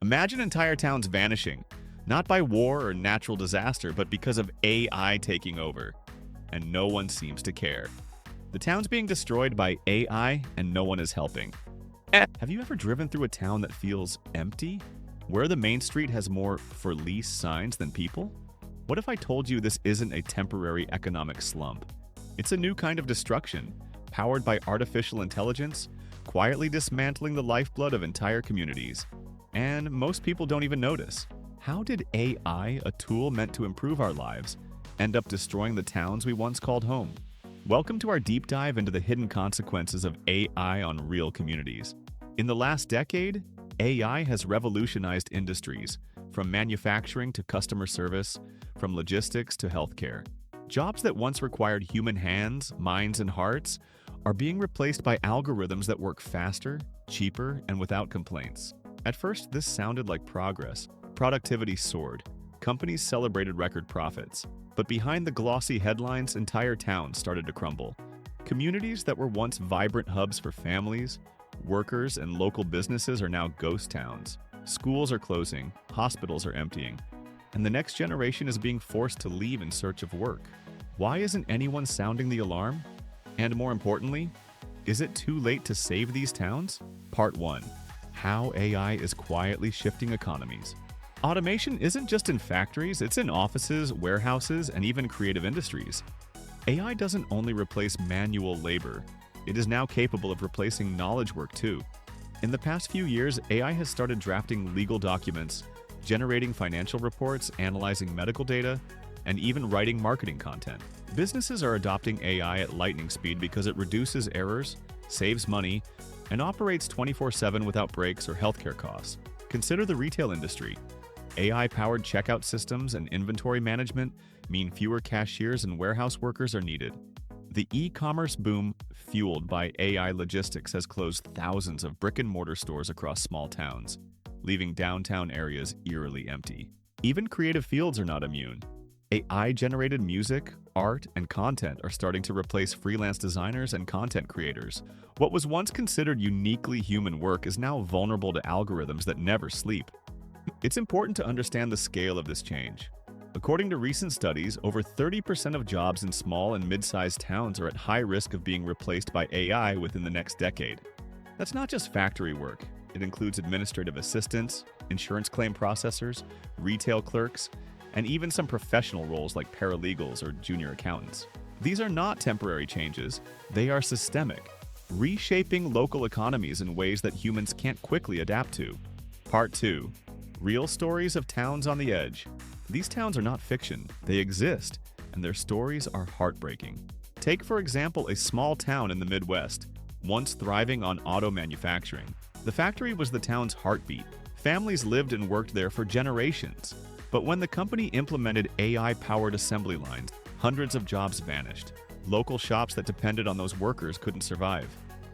Imagine entire towns vanishing, not by war or natural disaster, but because of AI taking over. And no one seems to care. The town's being destroyed by AI and no one is helping. Have you ever driven through a town that feels empty? Where the main street has more for lease signs than people? What if I told you this isn't a temporary economic slump? It's a new kind of destruction, powered by artificial intelligence, quietly dismantling the lifeblood of entire communities. And most people don't even notice. How did AI, a tool meant to improve our lives, end up destroying the towns we once called home? Welcome to our deep dive into the hidden consequences of AI on real communities. In the last decade, AI has revolutionized industries, from manufacturing to customer service, from logistics to healthcare. Jobs that once required human hands, minds, and hearts are being replaced by algorithms that work faster, cheaper, and without complaints. At first, this sounded like progress. Productivity soared. Companies celebrated record profits. But behind the glossy headlines, entire towns started to crumble. Communities that were once vibrant hubs for families, workers, and local businesses are now ghost towns. Schools are closing, hospitals are emptying, and the next generation is being forced to leave in search of work. Why isn't anyone sounding the alarm? And more importantly, is it too late to save these towns? Part 1. How AI is quietly shifting economies. Automation isn't just in factories, it's in offices, warehouses, and even creative industries. AI doesn't only replace manual labor, it is now capable of replacing knowledge work too. In the past few years, AI has started drafting legal documents, generating financial reports, analyzing medical data, and even writing marketing content. Businesses are adopting AI at lightning speed because it reduces errors, saves money, and operates 24/7 without breaks or healthcare costs. Consider the retail industry. AI-powered checkout systems and inventory management mean fewer cashiers and warehouse workers are needed. The e-commerce boom, fueled by AI logistics, has closed thousands of brick-and-mortar stores across small towns, leaving downtown areas eerily empty. Even creative fields are not immune. AI-generated music, art, and content are starting to replace freelance designers and content creators. What was once considered uniquely human work is now vulnerable to algorithms that never sleep. It's important to understand the scale of this change. According to recent studies, over 30% of jobs in small and mid-sized towns are at high risk of being replaced by AI within the next decade. That's not just factory work. It includes administrative assistants, insurance claim processors, retail clerks, and even some professional roles like paralegals or junior accountants. These are not temporary changes, they are systemic, reshaping local economies in ways that humans can't quickly adapt to. Part 2. Real stories of towns on the edge. These towns are not fiction, they exist, and their stories are heartbreaking. Take, for example, a small town in the Midwest, once thriving on auto manufacturing. The factory was the town's heartbeat. Families lived and worked there for generations. But when the company implemented AI-powered assembly lines, hundreds of jobs vanished. Local shops that depended on those workers couldn't survive.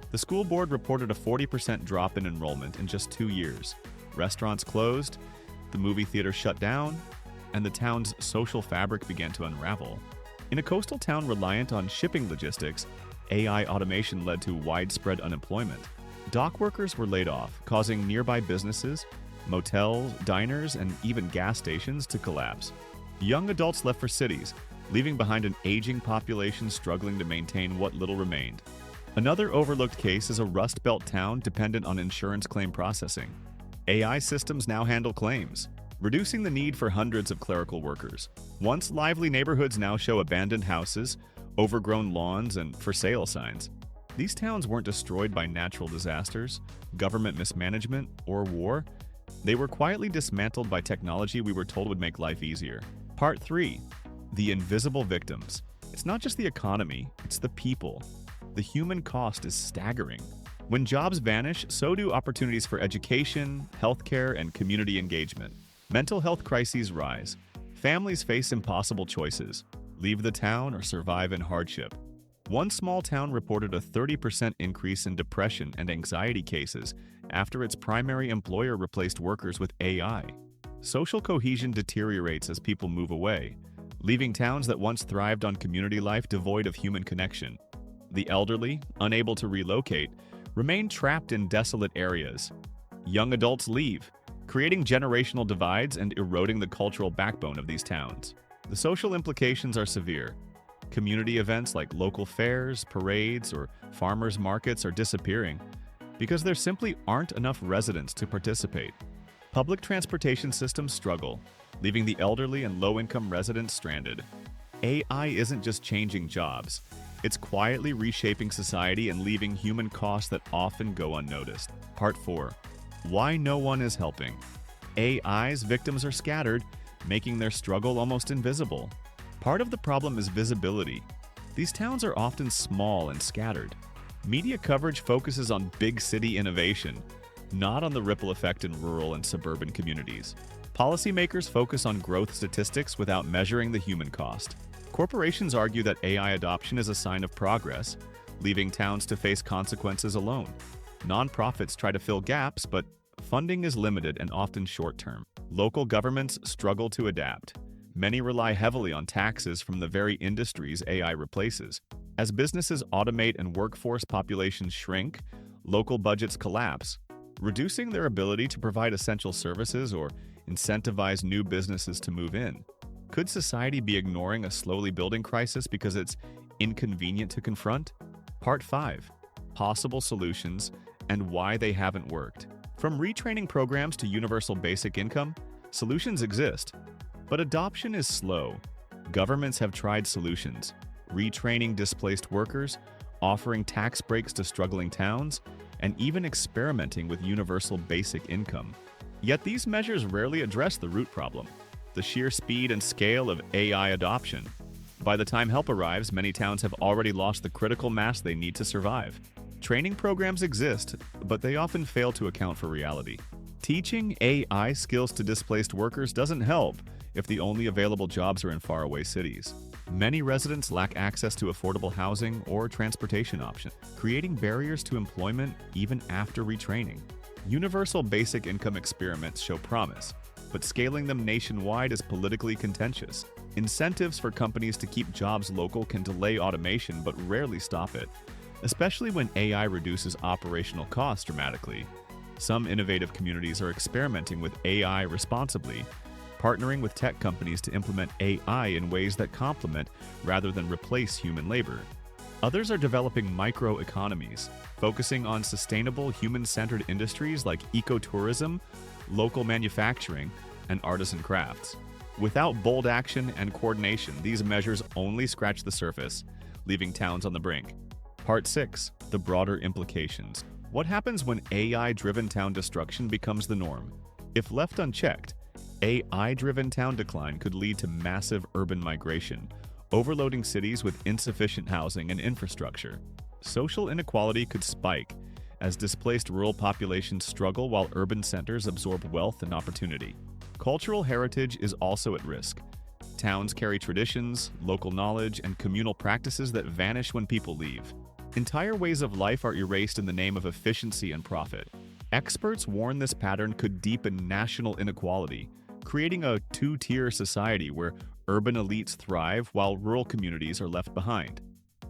The school board reported a 40% drop in enrollment in just 2 years. Restaurants closed, the movie theater shut down, and the town's social fabric began to unravel. In a coastal town reliant on shipping logistics, AI automation led to widespread unemployment. Dock workers were laid off, causing nearby businesses, motels, diners, and even gas stations to collapse. Young adults left for cities, leaving behind an aging population struggling to maintain what little remained. Another overlooked case is a Rust Belt town dependent on insurance claim processing. AI systems now handle claims, reducing the need for hundreds of clerical workers. Once lively neighborhoods now show abandoned houses, overgrown lawns, and for sale signs. These towns weren't destroyed by natural disasters, government mismanagement, or war. They were quietly dismantled by technology we were told would make life easier. Part 3. The invisible victims. It's not just the economy, it's the people. The human cost is staggering. When jobs vanish, so do opportunities for education, healthcare, and community engagement. Mental health crises rise. Families face impossible choices: leave the town or survive in hardship. One small town reported a 30% increase in depression and anxiety cases after its primary employer replaced workers with AI. Social cohesion deteriorates as people move away, leaving towns that once thrived on community life devoid of human connection. The elderly, unable to relocate, remain trapped in desolate areas. Young adults leave, creating generational divides and eroding the cultural backbone of these towns. The social implications are severe. Community events like local fairs, parades, or farmers' markets are disappearing because there simply aren't enough residents to participate. Public transportation systems struggle, leaving the elderly and low-income residents stranded. AI isn't just changing jobs, it's quietly reshaping society and leaving human costs that often go unnoticed. Part 4. Why no one is helping. AI's victims are scattered, making their struggle almost invisible. Part of the problem is visibility. These towns are often small and scattered. Media coverage focuses on big city innovation, not on the ripple effect in rural and suburban communities. Policymakers focus on growth statistics without measuring the human cost. Corporations argue that AI adoption is a sign of progress, leaving towns to face consequences alone. Nonprofits try to fill gaps, but funding is limited and often short-term. Local governments struggle to adapt. Many rely heavily on taxes from the very industries AI replaces. As businesses automate and workforce populations shrink, local budgets collapse, reducing their ability to provide essential services or incentivize new businesses to move in. Could society be ignoring a slowly building crisis because it's inconvenient to confront? Part 5. Possible solutions and why they haven't worked. From retraining programs to universal basic income, solutions exist. But adoption is slow. Governments have tried solutions, retraining displaced workers, offering tax breaks to struggling towns, and even experimenting with universal basic income. Yet these measures rarely address the root problem, the sheer speed and scale of AI adoption. By the time help arrives, many towns have already lost the critical mass they need to survive. Training programs exist, but they often fail to account for reality. Teaching AI skills to displaced workers doesn't help if the only available jobs are in faraway cities. Many residents lack access to affordable housing or transportation options, creating barriers to employment even after retraining. Universal basic income experiments show promise, but scaling them nationwide is politically contentious. Incentives for companies to keep jobs local can delay automation but rarely stop it, especially when AI reduces operational costs dramatically. Some innovative communities are experimenting with AI responsibly, partnering with tech companies to implement AI in ways that complement rather than replace human labor. Others are developing micro-economies, focusing on sustainable human-centered industries like ecotourism, local manufacturing, and artisan crafts. Without bold action and coordination, these measures only scratch the surface, leaving towns on the brink. Part 6. The broader implications. What happens when AI-driven town destruction becomes the norm? If left unchecked, AI-driven town decline could lead to massive urban migration, overloading cities with insufficient housing and infrastructure. Social inequality could spike as displaced rural populations struggle while urban centers absorb wealth and opportunity. Cultural heritage is also at risk. Towns carry traditions, local knowledge, and communal practices that vanish when people leave. Entire ways of life are erased in the name of efficiency and profit. Experts warn this pattern could deepen national inequality, creating a two-tier society where urban elites thrive while rural communities are left behind.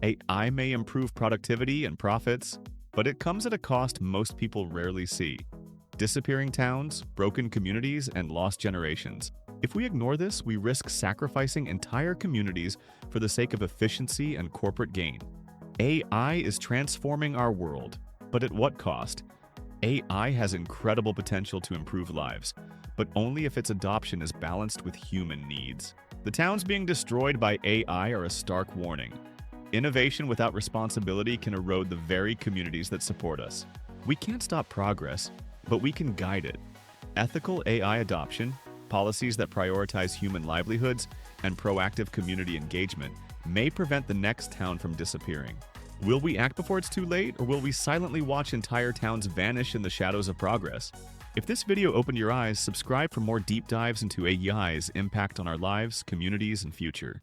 AI may improve productivity and profits, but it comes at a cost most people rarely see: disappearing towns, broken communities, and lost generations. If we ignore this, we risk sacrificing entire communities for the sake of efficiency and corporate gain. AI is transforming our world, but at what cost? AI has incredible potential to improve lives, but only if its adoption is balanced with human needs. The towns being destroyed by AI are a stark warning. Innovation without responsibility can erode the very communities that support us. We can't stop progress, but we can guide it. Ethical AI adoption, policies that prioritize human livelihoods, and proactive community engagement may prevent the next town from disappearing. Will we act before it's too late, or will we silently watch entire towns vanish in the shadows of progress? If this video opened your eyes, subscribe for more deep dives into AI's impact on our lives, communities, and future.